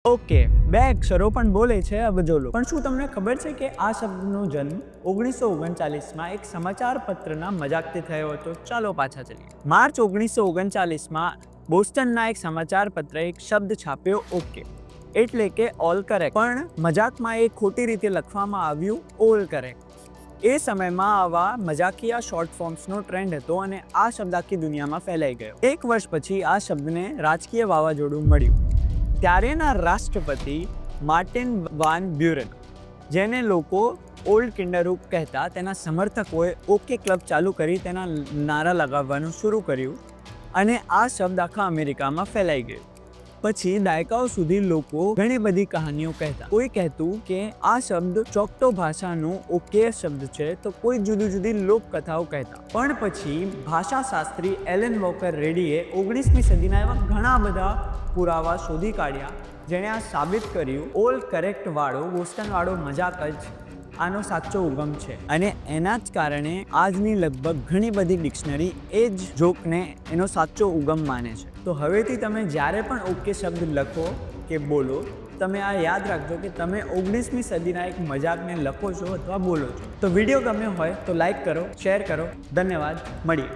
Okay, બે અક્ષરો પણ બોલે છે અબજો લોકો. પણ શું તમને ખબર છે કે આ શબ્દનો જન્મ 1939માં એક સમાચાર પત્રના મજાકથી થયો હતો? ચાલો પાછા ચલીએ. માર્ચ 1939માં બોસ્ટનના એક સમાચાર પત્રે એક શબ્દ છાપ્યો, ઓકે, એટલે કે ઓલ કરેક્ટ. પણ મજાકમાં એ ખોટી રીતે લખવામાં આવ્યું, ઓલ કરેક્ટ. એ સમયમાં આવા મજાકિયા શોર્ટ ફોર્મ્સનો ટ્રેન્ડ હતો અને આ શબ્દ આખી દુનિયામાં ફેલાઈ ગયો. એક વર્ષ પછી આ શબ્દને રાજકીય વાવાઝોડું મળ્યું. ત્યારેના રાષ્ટ્રપતિ માર્ટિન વાન બ્યુરેન, જેને લોકો ઓલ્ડ કિન્ડરહુક કહેતા, તેના સમર્થકોએ ઓકે ક્લબ ચાલુ કરી તેના નારા લગાવવાનું શરૂ કર્યું અને આ શબ્દ આખા અમેરિકામાં ફેલાઈ ગયો. પછી દાયકાઓ સુધી લોકો ઘણી બધી કહાનીઓ કહેતા. કોઈ કહેતું કે આ શબ્દ ચોકટો ભાષાનો ઓકે શબ્દ છે, તો કોઈ જુદી જુદી લોકકથાઓ કહેતા. પણ પછી ભાષાશાસ્ત્રી એલન વોકર રેડીએ 19મી સદીના એવા ઘણા બધા પુરાવા શોધી કાઢ્યા, જેણે આ સાબિત કર્યું ઓલ કરેક્ટ વાળો બોસ્ટન વાળો મજાક જ આનો સાચો ઉગમ છે. અને એના જ કારણે આજની લગભગ ઘણી બધી ડિક્શનરી એ જ જોકને એનો સાચો ઉગમ માને છે. તો હવેથી તમે જ્યારે પણ ઓકે શબ્દ લખો કે બોલો, તમે આ યાદ રાખજો કે તમે 19મી સદીના એક મજાકને લખો છો અથવા બોલો છો. તો વિડીયો ગમ્યો હોય તો લાઈક કરો, શેર કરો. ધન્યવાદ. મળીએ.